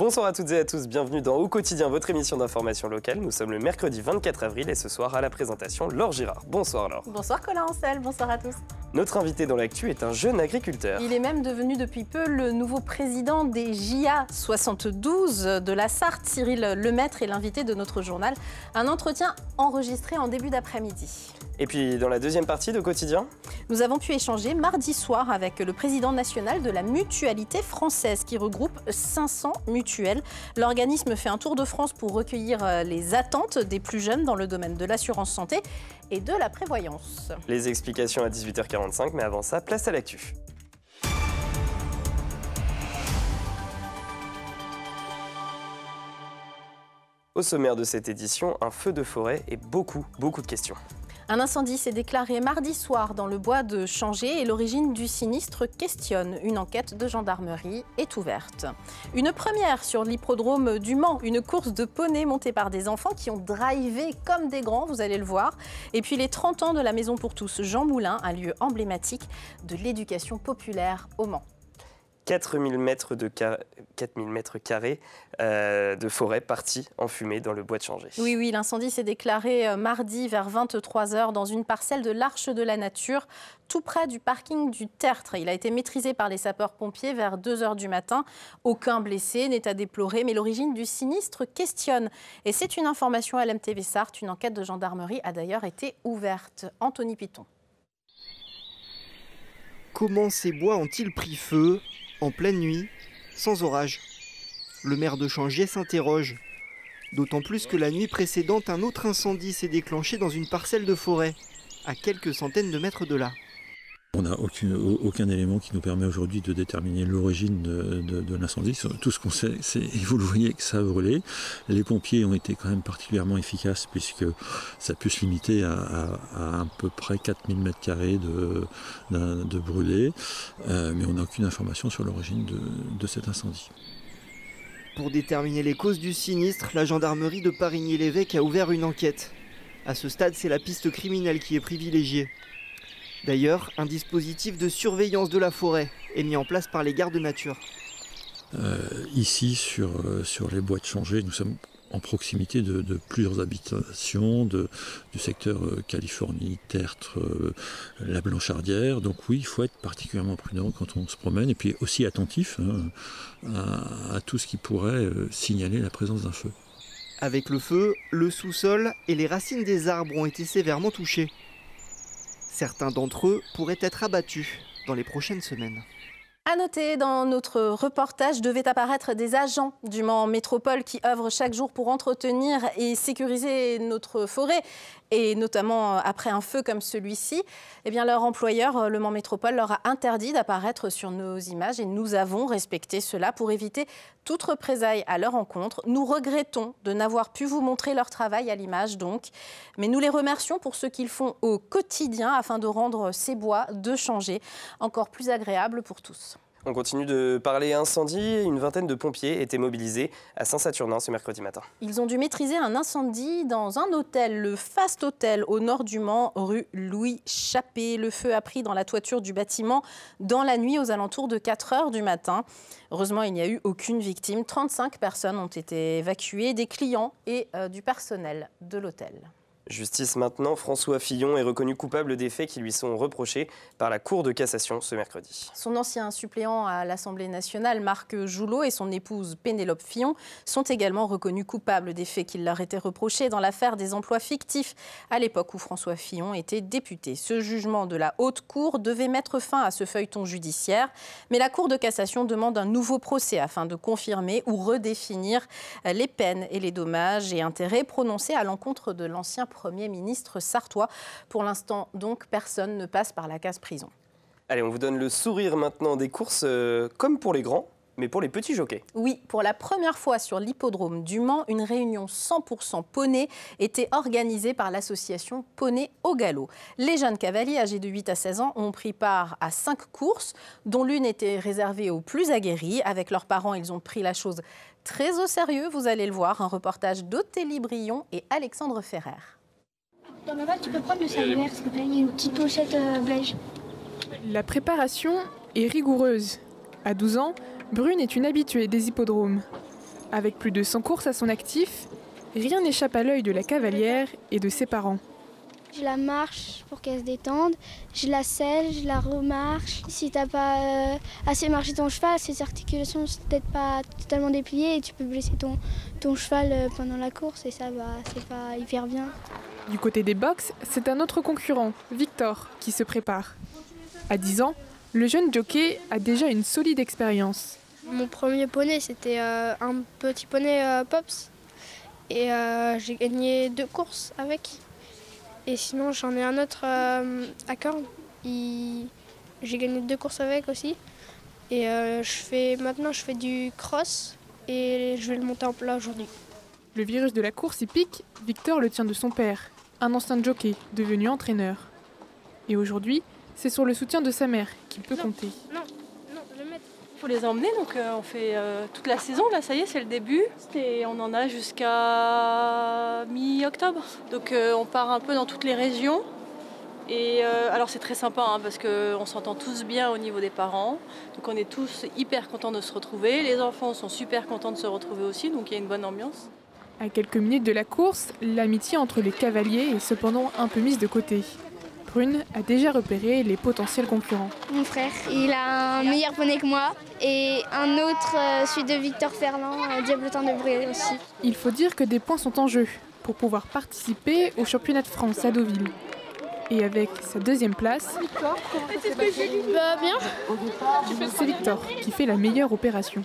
Bonsoir à toutes et à tous, bienvenue dans Au Quotidien, votre émission d'information locale. Nous sommes le mercredi 24 avril et ce soir à la présentation, Laure Girard. Bonsoir Laure. Bonsoir Colin Ancel, bonsoir à tous. Notre invité dans l'actu est un jeune agriculteur. Il est même devenu depuis peu le nouveau président des JA 72 de la Sarthe. Cyril Lemaître est l'invité de notre journal. Un entretien enregistré en début d'après-midi. Et puis dans la deuxième partie de Quotidien, nous avons pu échanger mardi soir avec le président national de la Mutualité française qui regroupe 500 mutuelles. L'organisme fait un tour de France pour recueillir les attentes des plus jeunes dans le domaine de l'assurance santé et de la prévoyance. Les explications à 18h45, mais avant ça, place à l'actu. Au sommaire de cette édition, un feu de forêt et beaucoup de questions. Un incendie s'est déclaré mardi soir dans le bois de Changé et l'origine du sinistre questionne. Une enquête de gendarmerie est ouverte. Une première sur l'hippodrome du Mans, une course de poney montée par des enfants qui ont drivé comme des grands, vous allez le voir. Et puis les 30 ans de la Maison pour tous, Jean Moulin, un lieu emblématique de l'éducation populaire au Mans. 4000 mètres carrés de forêt partis en fumée dans le bois de Changé. Oui, l'incendie s'est déclaré mardi vers 23h dans une parcelle de l'Arche de la Nature, tout près du parking du Tertre. Il a été maîtrisé par les sapeurs-pompiers vers 2h du matin. Aucun blessé n'est à déplorer, mais l'origine du sinistre questionne. Et c'est une information à l'MTV Sarthe. Une enquête de gendarmerie a d'ailleurs été ouverte. Anthony Piton. Comment ces bois ont-ils pris feu en pleine nuit, sans orage? Le maire de Changé s'interroge. D'autant plus que la nuit précédente, un autre incendie s'est déclenché dans une parcelle de forêt, à quelques centaines de mètres de là. On n'a aucun élément qui nous permet aujourd'hui de déterminer l'origine de l'incendie. Tout ce qu'on sait, c'est, vous le voyez, que ça a brûlé. Les pompiers ont été quand même particulièrement efficaces puisque ça a pu se limiter à peu près 4000 m² de brûlés. Mais on n'a aucune information sur l'origine de cet incendie. Pour déterminer les causes du sinistre, la gendarmerie de Parigny-l'Évêque a ouvert une enquête. À ce stade, c'est la piste criminelle qui est privilégiée. D'ailleurs, un dispositif de surveillance de la forêt est mis en place par les gardes nature. Ici, sur les bois de Changé, nous sommes en proximité de plusieurs habitations du secteur Californie, Tertre, la Blancharddière. Donc oui, il faut être particulièrement prudent quand on se promène et puis aussi attentif à tout ce qui pourrait signaler la présence d'un feu. Avec le feu, le sous-sol et les racines des arbres ont été sévèrement touchés. Certains d'entre eux pourraient être abattus dans les prochaines semaines. À noter, dans notre reportage, devaient apparaître des agents du Mans Métropole qui œuvrent chaque jour pour entretenir et sécuriser notre forêt, et notamment après un feu comme celui-ci. Eh bien, leur employeur, le Mans Métropole, leur a interdit d'apparaître sur nos images et nous avons respecté cela pour éviter toute représaille à leur encontre. Nous regrettons de n'avoir pu vous montrer leur travail à l'image, donc. Mais nous les remercions pour ce qu'ils font au quotidien afin de rendre ces bois de Changé encore plus agréables pour tous. On continue de parler incendie. Une vingtaine de pompiers étaient mobilisés à Saint-Saturnin ce mercredi matin. Ils ont dû maîtriser un incendie dans un hôtel, le Fast Hotel, au nord du Mans, rue Louis Chappé. Le feu a pris dans la toiture du bâtiment dans la nuit aux alentours de 4h du matin. Heureusement, il n'y a eu aucune victime. 35 personnes ont été évacuées, des clients et du personnel de l'hôtel. Justice maintenant, François Fillon est reconnu coupable des faits qui lui sont reprochés par la Cour de cassation ce mercredi. Son ancien suppléant à l'Assemblée nationale, Marc Joulot, et son épouse Pénélope Fillon sont également reconnus coupables des faits qui leur étaient reprochés dans l'affaire des emplois fictifs, à l'époque où François Fillon était député. Ce jugement de la Haute Cour devait mettre fin à ce feuilleton judiciaire, mais la Cour de cassation demande un nouveau procès afin de confirmer ou redéfinir les peines et les dommages et intérêts prononcés à l'encontre de l'ancien Premier ministre sartois. Pour l'instant, donc, personne ne passe par la case prison. Allez, on vous donne le sourire maintenant des courses comme pour les grands, mais pour les petits jockeys. Oui, pour la première fois sur l'hippodrome du Mans, une réunion 100% poney était organisée par l'association Poney au Galop. Les jeunes cavaliers âgés de 8 à 16 ans ont pris part à 5 courses, dont l'une était réservée aux plus aguerris. Avec leurs parents, ils ont pris la chose très au sérieux, vous allez le voir. Un reportage d'Othélie Brion et Alexandre Ferrer. Dans le val, tu peux prendre le saluaire, s'il te plaît, il y a une petite pochette beige. La préparation est rigoureuse. À 12 ans, Brune est une habituée des hippodromes. Avec plus de 100 courses à son actif, rien n'échappe à l'œil de la cavalière et de ses parents. Je la marche pour qu'elle se détende, je la selle, je la remarche. Si t'as pas assez marché ton cheval, ses articulations ne sont peut-être pas totalement dépliées et tu peux blesser ton cheval pendant la course et ça, c'est pas hyper bien. Du côté des box, c'est un autre concurrent, Victor, qui se prépare. À 10 ans, le jeune jockey a déjà une solide expérience. Mon premier poney, c'était un petit poney Pops et j'ai gagné 2 courses avec. Et sinon, j'en ai un autre à cornes. J'ai gagné 2 courses avec aussi. Et maintenant, je fais du cross et je vais le monter en plat aujourd'hui. Le virus de la course hippique, Victor le tient de son père, un ancien jockey devenu entraîneur. Et aujourd'hui, c'est sur le soutien de sa mère qu'il peut compter. Non, le mettre. Il faut les emmener, donc on fait toute la saison, là ça y est, c'est le début. Et on en a jusqu'à mi-octobre. Donc on part un peu dans toutes les régions. Et alors c'est très sympa parce qu'on s'entend tous bien au niveau des parents. Donc on est tous hyper contents de se retrouver. Les enfants sont super contents de se retrouver aussi, donc il y a une bonne ambiance. À quelques minutes de la course, l'amitié entre les cavaliers est cependant un peu mise de côté. Prune a déjà repéré les potentiels concurrents. Mon frère, il a un meilleur poney que moi et un autre, celui de Victor Ferland, Diablotin de Bray aussi. Il faut dire que des points sont en jeu pour pouvoir participer au championnat de France à Deauville. Et avec sa 2e place, Bien. c'est Victor qui fait la meilleure opération.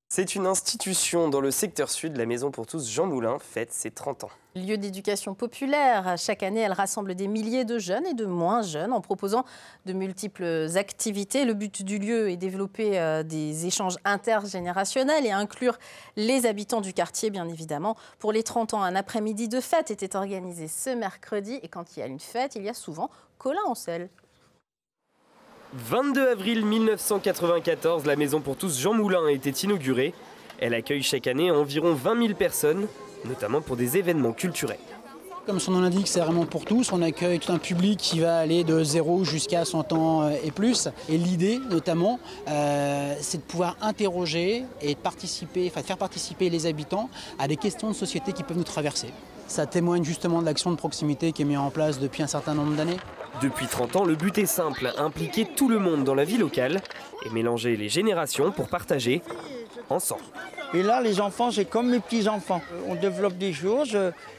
C'est une institution dans le secteur sud. La Maison pour tous Jean Moulin fête ses 30 ans. Lieu d'éducation populaire, chaque année, elle rassemble des milliers de jeunes et de moins jeunes en proposant de multiples activités. Le but du lieu est de développer des échanges intergénérationnels et inclure les habitants du quartier, bien évidemment. Pour les 30 ans, un après-midi de fête était organisé ce mercredi. Et quand il y a une fête, il y a souvent Colin Ancel. 22 avril 1994, la Maison pour tous Jean Moulin était inaugurée. Elle accueille chaque année environ 20 000 personnes, notamment pour des événements culturels. Comme son nom l'indique, c'est vraiment pour tous. On accueille tout un public qui va aller de 0 jusqu'à 100 ans et plus. Et l'idée, notamment, c'est de pouvoir interroger et de faire participer les habitants à des questions de société qui peuvent nous traverser. Ça témoigne justement de l'action de proximité qui est mise en place depuis un certain nombre d'années. Depuis 30 ans, le but est simple, impliquer tout le monde dans la vie locale et mélanger les générations pour partager ensemble. Et là, les enfants, c'est comme mes petits-enfants. On développe des choses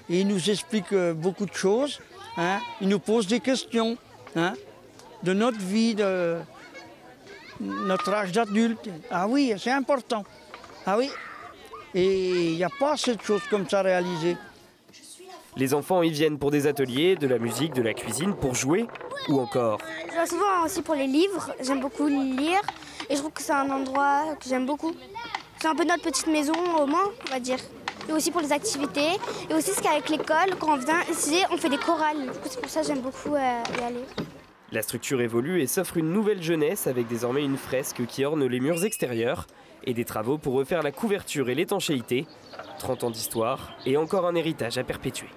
et ils nous expliquent beaucoup de choses. Ils nous posent des questions de notre vie, de notre âge d'adulte. Ah oui, c'est important. Ah oui. Et il n'y a pas cette chose comme ça réalisée. Les enfants y viennent pour des ateliers, de la musique, de la cuisine, pour jouer ou encore. Je vais souvent aussi pour les livres, j'aime beaucoup lire et je trouve que c'est un endroit que j'aime beaucoup. C'est un peu notre petite maison au moins, on va dire. Et aussi pour les activités. Et aussi parce qu'avec l'école, quand on vient ici, on fait des chorales. Du coup, c'est pour ça que j'aime beaucoup y aller. La structure évolue et s'offre une nouvelle jeunesse avec désormais une fresque qui orne les murs extérieurs et des travaux pour refaire la couverture et l'étanchéité. 30 ans d'histoire et encore un héritage à perpétuer.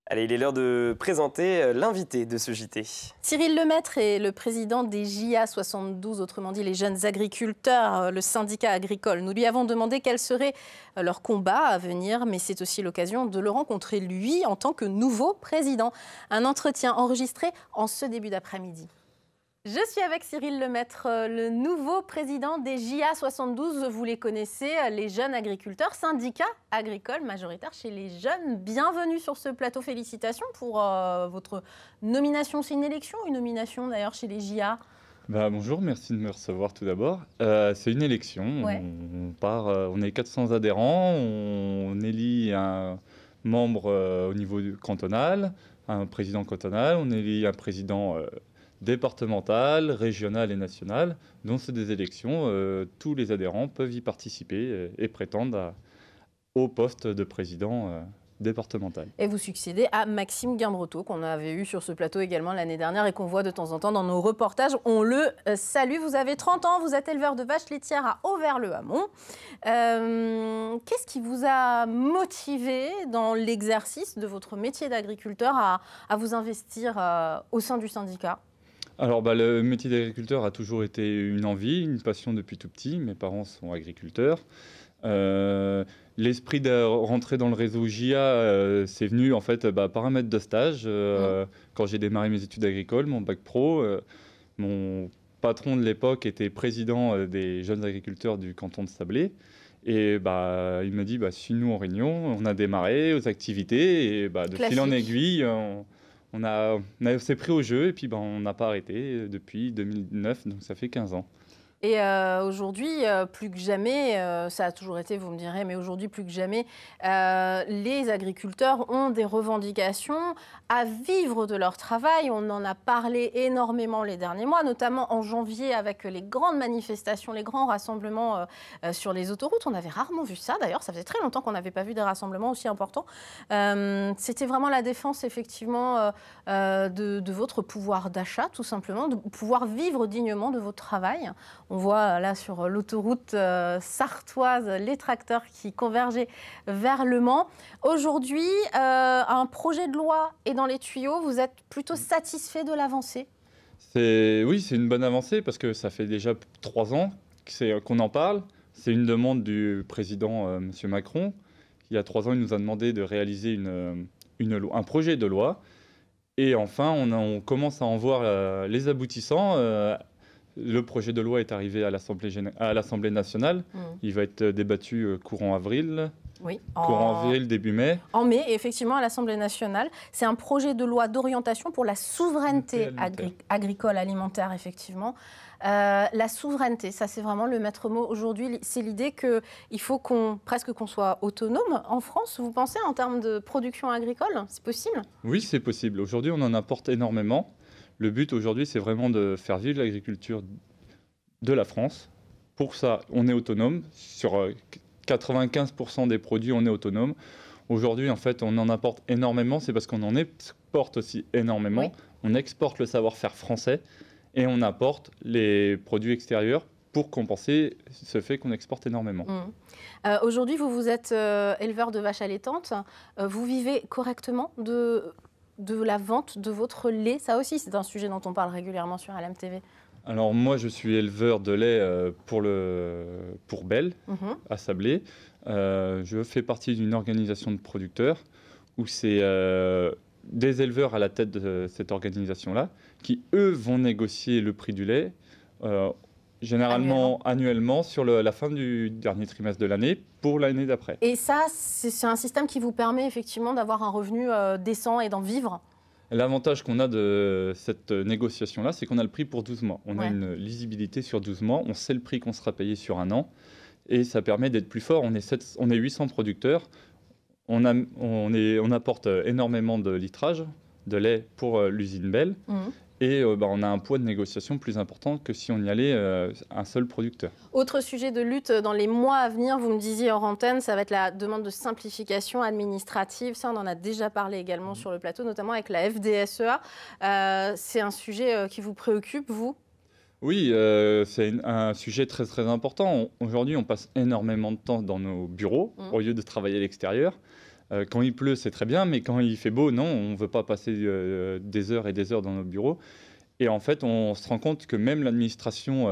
Allez, il est l'heure de présenter l'invité de ce JT. Cyril Lemaître est le président des JA 72, autrement dit les jeunes agriculteurs, le syndicat agricole. Nous lui avons demandé quel serait leur combat à venir, mais c'est aussi l'occasion de le rencontrer, lui, en tant que nouveau président. Un entretien enregistré en ce début d'après-midi. Je suis avec Cyril Lemaître, le nouveau président des JA 72. Vous les connaissez, les jeunes agriculteurs, syndicat agricole majoritaire chez les jeunes. Bienvenue sur ce plateau. Félicitations pour votre nomination. C'est une élection ou une nomination d'ailleurs chez les JA? Bonjour, merci de me recevoir tout d'abord. C'est une élection. Ouais. On est 400 adhérents. On élit un membre au niveau cantonal, un président cantonal. On élit un président départementale, régionale et nationale, dont c'est des élections, tous les adhérents peuvent y participer et prétendre au poste de président départemental. Et vous succédez à Maxime Guimbretot, qu'on avait eu sur ce plateau également l'année dernière et qu'on voit de temps en temps dans nos reportages. On le salue. Vous avez 30 ans, vous êtes éleveur de vaches laitières à Auvers-le-Hamon. Qu'est-ce qui vous a motivé dans l'exercice de votre métier d'agriculteur à vous investir au sein du syndicat ? Alors, le métier d'agriculteur a toujours été une envie, une passion depuis tout petit. Mes parents sont agriculteurs. L'esprit de rentrer dans le réseau JA, c'est venu en fait par un maître de stage. Quand j'ai démarré mes études agricoles, mon bac pro, mon patron de l'époque était président des jeunes agriculteurs du canton de Sablé. Et il m'a dit, suis-nous en réunion. On a démarré aux activités et de fil en aiguille, on s'est pris au jeu et puis on n'a pas arrêté depuis 2009, donc ça fait 15 ans. Et aujourd'hui, plus que jamais, ça a toujours été, vous me direz, mais aujourd'hui, plus que jamais, les agriculteurs ont des revendications à vivre de leur travail. On en a parlé énormément les derniers mois, notamment en janvier avec les grandes manifestations, les grands rassemblements sur les autoroutes. On avait rarement vu ça, d'ailleurs. Ça faisait très longtemps qu'on n'avait pas vu des rassemblements aussi importants. C'était vraiment la défense, effectivement, de votre pouvoir d'achat, tout simplement, de pouvoir vivre dignement de votre travail. On voit là sur l'autoroute sartoise les tracteurs qui convergeaient vers Le Mans. Aujourd'hui, un projet de loi est dans les tuyaux. Vous êtes plutôt satisfait de l'avancée ? Oui, c'est une bonne avancée parce que ça fait déjà 3 ans qu'on en parle. C'est une demande du président M. Macron. Il y a 3 ans, il nous a demandé de réaliser un projet de loi. Et enfin, on commence à en voir les aboutissants. Le projet de loi est arrivé à l'Assemblée nationale. Il va être débattu courant avril. Oui, courant avril, début mai. En mai, effectivement, à l'Assemblée nationale. C'est un projet de loi d'orientation pour la souveraineté agricole, alimentaire, effectivement. La souveraineté, ça c'est vraiment le maître mot aujourd'hui. C'est l'idée qu'il faut qu'on soit autonome en France, vous pensez, en termes de production agricole ? C'est possible ? Oui, c'est possible. Aujourd'hui, on en importe énormément. Le but aujourd'hui, c'est vraiment de faire vivre l'agriculture de la France. Pour ça, on est autonome. Sur 95% des produits, on est autonome. Aujourd'hui, en fait, on en importe énormément. C'est parce qu'on en exporte aussi énormément. Oui. On exporte le savoir-faire français et on importe les produits extérieurs pour compenser ce fait qu'on exporte énormément. Aujourd'hui, vous êtes éleveur de vaches allaitantes. Vous vivez correctement de la vente de votre lait? Ça aussi, c'est un sujet dont on parle régulièrement sur LMTV. Alors moi, je suis éleveur de lait pour Belle, à Sablé. Je fais partie d'une organisation de producteurs où c'est des éleveurs à la tête de cette organisation-là qui, eux, vont négocier le prix du lait généralement annuellement sur la fin du dernier trimestre de l'année pour l'année d'après. Et ça, c'est un système qui vous permet effectivement d'avoir un revenu décent et d'en vivre? L'avantage qu'on a de cette négociation-là, c'est qu'on a le prix pour 12 mois. On a une lisibilité sur 12 mois, on sait le prix qu'on sera payé sur un an, et ça permet d'être plus fort. On est 800 producteurs, on apporte énormément de litrage, de lait pour l'usine Belle, et on a un poids de négociation plus important que si on y allait un seul producteur. Autre sujet de lutte dans les mois à venir, vous me disiez hors antenne, ça va être la demande de simplification administrative. Ça, on en a déjà parlé également sur le plateau, notamment avec la FDSEA. C'est un sujet qui vous préoccupe, vous ? Oui, c'est un sujet très très important. Aujourd'hui, on passe énormément de temps dans nos bureaux au lieu de travailler à l'extérieur. Quand il pleut, c'est très bien, mais quand il fait beau, non, on ne veut pas passer des heures et des heures dans nos bureaux. Et en fait, on se rend compte que même l'administration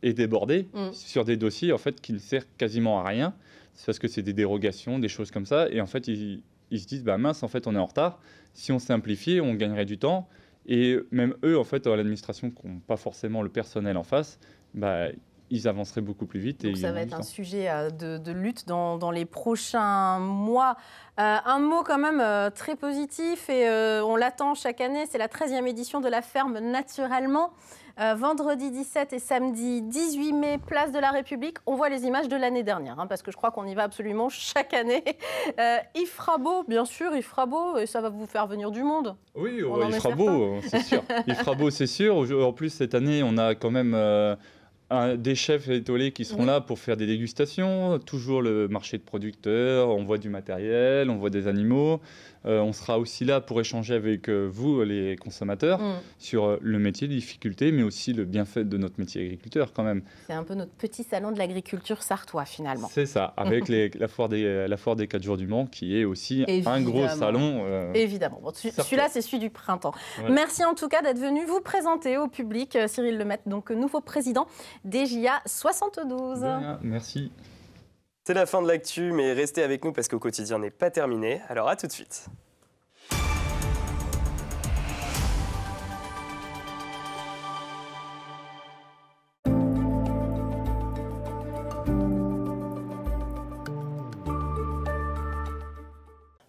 est débordée sur des dossiers en fait, qui ne servent quasiment à rien. C'est parce que c'est des dérogations, des choses comme ça. Et en fait, ils se disent, bah mince, en fait, on est en retard. Si on simplifiait, on gagnerait du temps. Et même eux, en fait, à l'administration, qui n'ont pas forcément le personnel en face, bah, ils avanceraient beaucoup plus vite. Donc ça va être un sujet de lutte dans les prochains mois. Un mot quand même très positif, et on l'attend chaque année, c'est la 13e édition de la ferme Naturellement. Vendredi 17 et samedi 18 mai, place de la République. On voit les images de l'année dernière, parce que je crois qu'on y va absolument chaque année. Il fera beau, bien sûr, il fera beau, et ça va vous faire venir du monde. Oui, il fera beau, c'est sûr. Il fera beau, c'est sûr. En plus, cette année, on a quand même des chefs étoilés qui seront là pour faire des dégustations, toujours le marché de producteurs, on voit du matériel, on voit des animaux. On sera aussi là pour échanger avec vous, les consommateurs, sur le métier, les difficultés, mais aussi le bienfait de notre métier agriculteur quand même. C'est un peu notre petit salon de l'agriculture sartois finalement. C'est ça, avec la foire des 4 jours du Mans qui est aussi un gros salon. Évidemment, bon, celui-là c'est celui du printemps. Ouais. Merci en tout cas d'être venu vous présenter au public, Cyril Lemaitre, donc nouveau président des JA 72. Bien, merci. C'est la fin de l'actu, mais restez avec nous parce qu'au quotidien n'est pas terminé. Alors à tout de suite.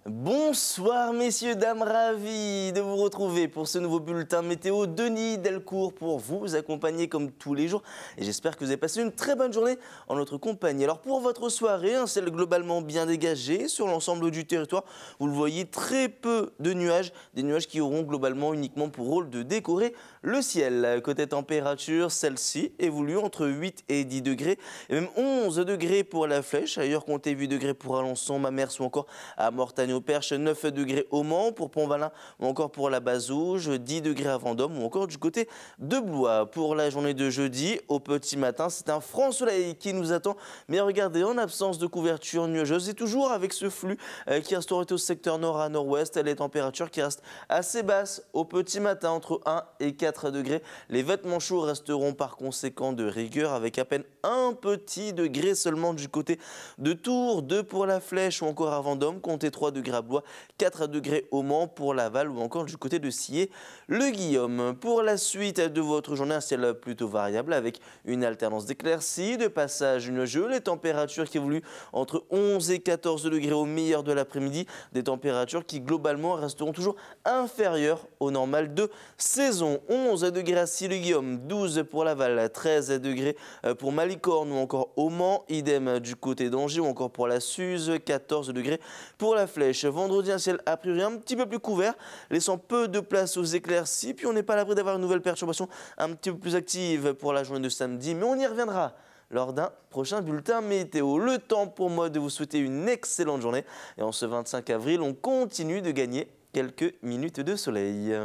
Bonsoir messieurs, dames, ravi de vous retrouver pour ce nouveau bulletin météo. Denis Delcourt pour vous accompagner comme tous les jours. Et j'espère que vous avez passé une très bonne journée en notre compagnie. Alors pour votre soirée, un ciel globalement bien dégagé sur l'ensemble du territoire. Vous le voyez, très peu de nuages. Des nuages qui auront globalement uniquement pour rôle de décorer le ciel. Côté température, celle-ci évolue entre 8 et 10 degrés. Et même 11 degrés pour la Flèche. Ailleurs, comptez 8 degrés pour Alençon, Mamers ou encore à Mortagne-au-Perche. 9 degrés au Mans, pour Pont-Valin ou encore pour la Bazouge, 10 degrés à Vendôme ou encore du côté de Blois. Pour la journée de jeudi, au petit matin, c'est un franc soleil qui nous attend. Mais regardez, en absence de couverture nuageuse et toujours avec ce flux qui reste au secteur nord à nord-ouest, les températures qui restent assez basses au petit matin, entre 1 et 4 degrés. Les vêtements chauds resteront par conséquent de rigueur avec à peine un petit degré seulement du côté de Tours, 2 pour la Flèche ou encore à Vendôme, comptez 3 degrés à Blois, 4 degrés au Mans pour Laval ou encore du côté de Sillé-le-Guillaume. Pour la suite de votre journée, un ciel plutôt variable avec une alternance d'éclaircies, de passages nuageux, les températures qui évoluent entre 11 et 14 degrés au meilleur de l'après-midi, des températures qui globalement resteront toujours inférieures au normal de saison. 11 degrés à Sillé-le-Guillaume, 12 pour Laval, 13 degrés pour Malicorne ou encore au Mans, idem du côté d'Angers ou encore pour la Suze, 14 degrés pour la Flèche. Vendredi, un ciel a priori un petit peu plus couvert, laissant peu de place aux éclaircies. Puis on n'est pas à l'abri d'avoir une nouvelle perturbation un petit peu plus active pour la journée de samedi, mais on y reviendra lors d'un prochain bulletin météo. Le temps pour moi de vous souhaiter une excellente journée. Et en ce 25 avril, on continue de gagner quelques minutes de soleil.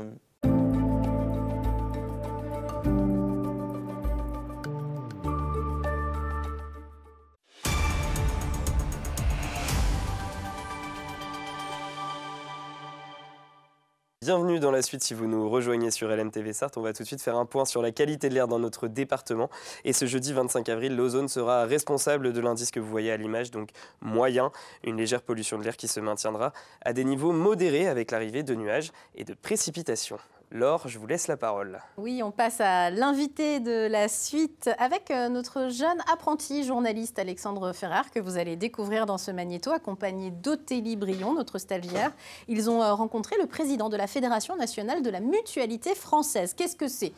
Bienvenue dans la suite si vous nous rejoignez sur LMTV Sarthe. On va tout de suite faire un point sur la qualité de l'air dans notre département. Et ce jeudi 25 avril, l'Ozone sera responsable de l'indice que vous voyez à l'image, donc moyen, une légère pollution de l'air qui se maintiendra à des niveaux modérés avec l'arrivée de nuages et de précipitations. Laure, je vous laisse la parole. Oui, on passe à l'invité de la suite avec notre jeune apprenti journaliste Alexandre Ferrard que vous allez découvrir dans ce magnéto, accompagné d'Othélie Brion, notre stagiaire. Ils ont rencontré le président de la Fédération nationale de la mutualité française. Qu'est-ce que c'est ?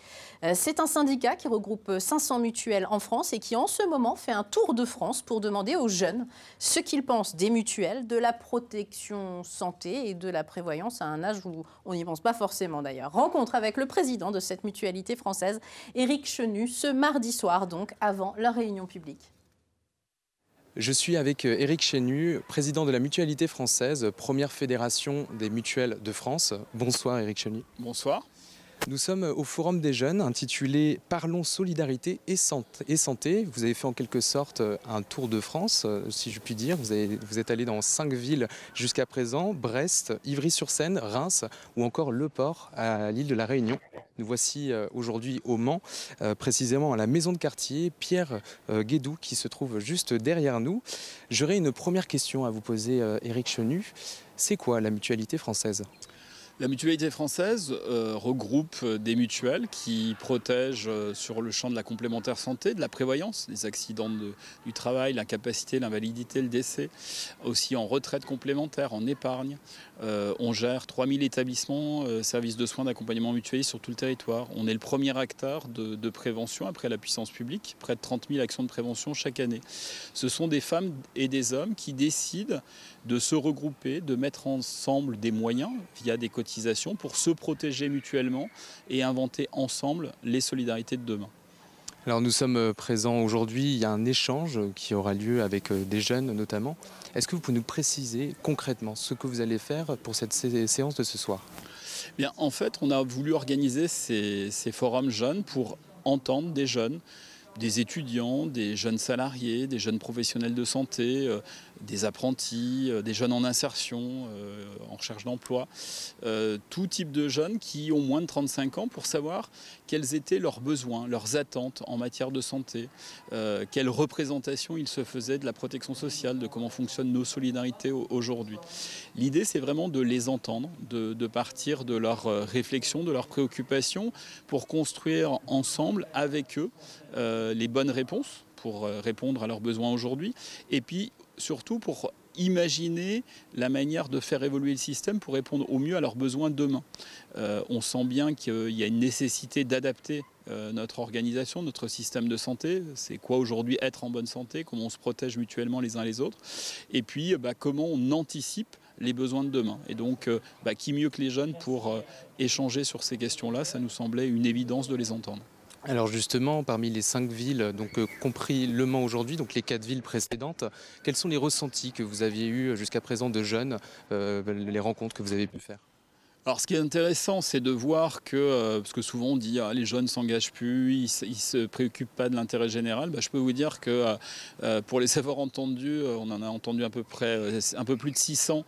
C'est un syndicat qui regroupe 500 mutuelles en France et qui en ce moment fait un tour de France pour demander aux jeunes ce qu'ils pensent des mutuelles, de la protection santé et de la prévoyance à un âge où on n'y pense pas forcément d'ailleurs. Rencontre avec le président de cette mutualité française, Éric Chenu, ce mardi soir, donc avant leur réunion publique. Je suis avec Éric Chenu, président de la mutualité française, première fédération des mutuelles de France. Bonsoir Éric Chenu. Bonsoir. Nous sommes au Forum des jeunes intitulé « Parlons solidarité et santé ». Vous avez fait en quelque sorte un tour de France, si je puis dire. Vous êtes allé dans 5 villes jusqu'à présent, Brest, Ivry-sur-Seine, Reims ou encore Le Port à l'île de la Réunion. Nous voici aujourd'hui au Mans, précisément à la maison de quartier Pierre Guédou qui se trouve juste derrière nous. J'aurais une première question à vous poser, Éric Chenu. C'est quoi la mutualité française ? La mutualité française regroupe des mutuelles qui protègent sur le champ de la complémentaire santé, de la prévoyance, des accidents du travail, l'incapacité, l'invalidité, le décès, aussi en retraite complémentaire, en épargne. On gère 3000 établissements, services de soins d'accompagnement mutualisé sur tout le territoire. On est le premier acteur de prévention après la puissance publique, près de 30 000 actions de prévention chaque année. Ce sont des femmes et des hommes qui décident de se regrouper, de mettre ensemble des moyens via des cotisations pour se protéger mutuellement et inventer ensemble les solidarités de demain. Alors nous sommes présents aujourd'hui, il y a un échange qui aura lieu avec des jeunes notamment. Est-ce que vous pouvez nous préciser concrètement ce que vous allez faire pour cette séance de ce soir ? Bien, en fait, on a voulu organiser ces forums jeunes pour entendre des jeunes, des étudiants, des jeunes salariés, des jeunes professionnels de santé, des apprentis, des jeunes en insertion, en recherche d'emploi, tout type de jeunes qui ont moins de 35 ans pour savoir quels étaient leurs besoins, leurs attentes en matière de santé, quelle représentation ils se faisaient de la protection sociale, de comment fonctionnent nos solidarités aujourd'hui. L'idée, c'est vraiment de les entendre, de partir de leurs réflexions, de leurs préoccupations pour construire ensemble avec eux les bonnes réponses pour répondre à leurs besoins aujourd'hui et puis surtout pour imaginer la manière de faire évoluer le système pour répondre au mieux à leurs besoins demain. On sent bien qu'il y a une nécessité d'adapter notre organisation, notre système de santé. C'est quoi aujourd'hui être en bonne santé, comment on se protège mutuellement les uns les autres et puis comment on anticipe les besoins de demain. Et donc, qui mieux que les jeunes pour échanger sur ces questions-là, ça nous semblait une évidence de les entendre. Alors justement, parmi les 5 villes, donc compris Le Mans aujourd'hui, donc les 4 villes précédentes, quels sont les ressentis que vous aviez eus jusqu'à présent de jeunes, les rencontres que vous avez pu faire ? Alors ce qui est intéressant, c'est de voir que, parce que souvent on dit les jeunes ne s'engagent plus, ils ne se préoccupent pas de l'intérêt général. Je peux vous dire que pour les avoir entendus, on en a entendu à peu près un peu plus de 600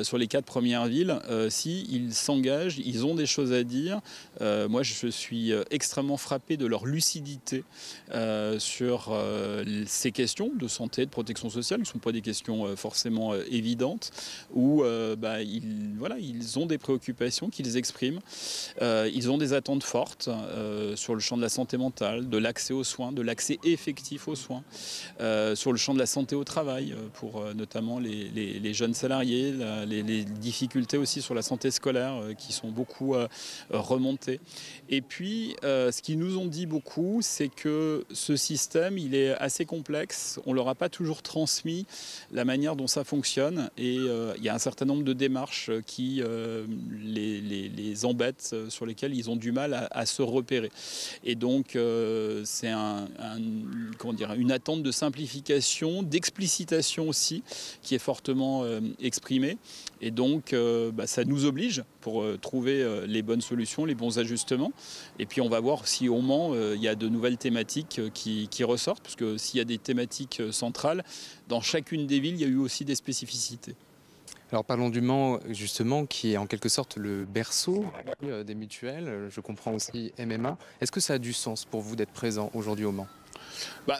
sur les 4 premières villes. Si ils s'engagent, ils ont des choses à dire. Moi je suis extrêmement frappé de leur lucidité sur ces questions de santé, de protection sociale, qui ne sont pas des questions forcément évidentes, où ils ont des préoccupations qu'ils expriment. Ils ont des attentes fortes sur le champ de la santé mentale, de l'accès aux soins, de l'accès effectif aux soins, sur le champ de la santé au travail, pour notamment les jeunes salariés, les difficultés aussi sur la santé scolaire qui sont beaucoup remontées. Et puis, ce qu'ils nous ont dit beaucoup, c'est que ce système, il est assez complexe. On ne leur a pas toujours transmis la manière dont ça fonctionne et il y a un certain nombre de démarches qui les embêtent, sur lesquels ils ont du mal à se repérer. Et donc, c'est une attente de simplification, d'explicitation aussi, qui est fortement exprimée. Et donc, ça nous oblige pour trouver les bonnes solutions, les bons ajustements. Et puis, on va voir si au Mans, il y a de nouvelles thématiques qui ressortent, parce que s'il y a des thématiques centrales, dans chacune des villes, il y a eu aussi des spécificités. Alors parlons du Mans justement, qui est en quelque sorte le berceau des mutuelles, je comprends aussi MMA. Est-ce que ça a du sens pour vous d'être présent aujourd'hui au Mans ?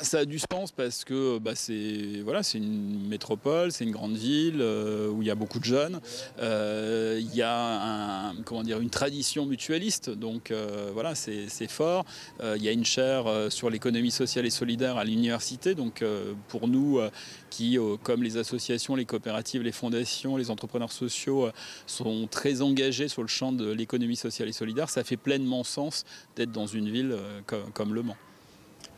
Ça a du sens parce que c'est une métropole, c'est une grande ville où il y a beaucoup de jeunes. Il y a une tradition mutualiste, donc c'est fort. Il y a une chaire sur l'économie sociale et solidaire à l'université, donc pour nous qui, comme les associations, les coopératives, les fondations, les entrepreneurs sociaux sont très engagés sur le champ de l'économie sociale et solidaire, ça fait pleinement sens d'être dans une ville comme Le Mans.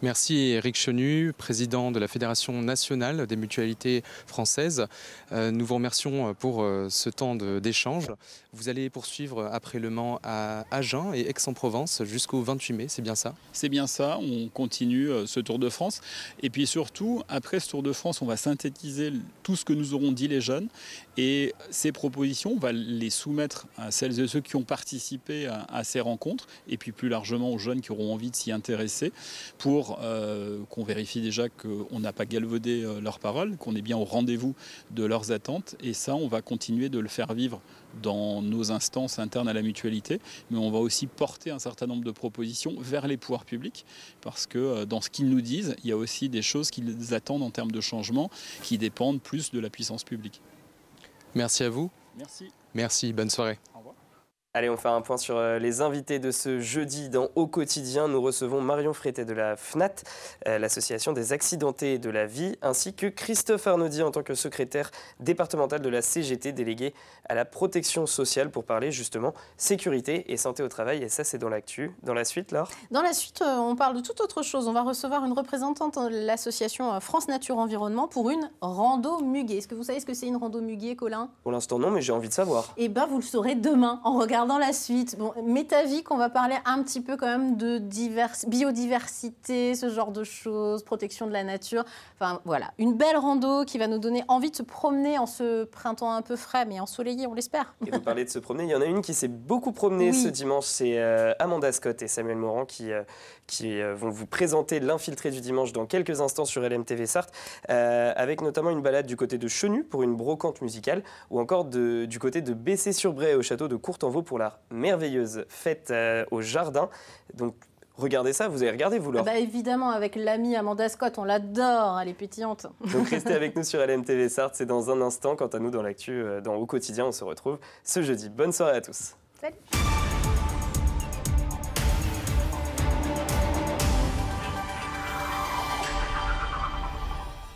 Merci Éric Chenu, président de la Fédération nationale des mutualités françaises. Nous vous remercions pour ce temps d'échange. Vous allez poursuivre après Le Mans à Agen et Aix-en-Provence jusqu'au 28 mai, c'est bien ça ? C'est bien ça, on continue ce Tour de France. Et puis surtout, après ce Tour de France, on va synthétiser tout ce que nous auront dit les jeunes. Et ces propositions, on va les soumettre à celles et ceux qui ont participé à ces rencontres. Et puis plus largement aux jeunes qui auront envie de s'y intéresser pour qu'on vérifie déjà qu'on n'a pas galvaudé leurs paroles, qu'on est bien au rendez-vous de leurs attentes. Et ça, on va continuer de le faire vivre dans nos instances internes à la mutualité. Mais on va aussi porter un certain nombre de propositions vers les pouvoirs publics, parce que dans ce qu'ils nous disent, il y a aussi des choses qu'ils attendent en termes de changement qui dépendent plus de la puissance publique. Merci à vous. Merci. Merci, bonne soirée. Au revoir. Allez, on fait un point sur les invités de ce jeudi dans Au Quotidien. Nous recevons Marion Frétet de la FNAT, l'association des accidentés de la vie, ainsi que Christophe Arnaudy en tant que secrétaire départemental de la CGT, délégué à la protection sociale, pour parler justement sécurité et santé au travail. Et ça, c'est dans l'actu. Dans la suite, Laure ? Dans la suite, on parle de toute autre chose. On va recevoir une représentante de l'association France Nature Environnement pour une rando muguet. Est-ce que vous savez ce que c'est une rando muguet, Colin ? Pour l'instant, non, mais j'ai envie de savoir. Eh bien, vous le saurez demain en regardant regardant la suite. Bon, Métavic, on va parler un petit peu quand même de biodiversité, ce genre de choses, protection de la nature. Enfin voilà, une belle rando qui va nous donner envie de se promener en ce printemps un peu frais mais ensoleillé, on l'espère. Et vous parlez de se promener, il y en a une qui s'est beaucoup promenée ce dimanche, c'est Amanda Scott et Samuel Morand qui vont vous présenter l'infiltré du dimanche dans quelques instants sur LMTV Sarthe, avec notamment une balade du côté de Chenu pour une brocante musicale, ou encore du côté de Bessé-sur-Bray au château de Courtenvaux pour la merveilleuse fête au jardin. Donc regardez ça, vous avez regardé vous, Laure? Évidemment, avec l'amie Amanda Scott, on l'adore, elle est pétillante. Donc restez avec nous sur LMTV Sarthe, c'est dans un instant. Quant à nous, dans l'actu, Au Quotidien, on se retrouve ce jeudi. Bonne soirée à tous. Salut.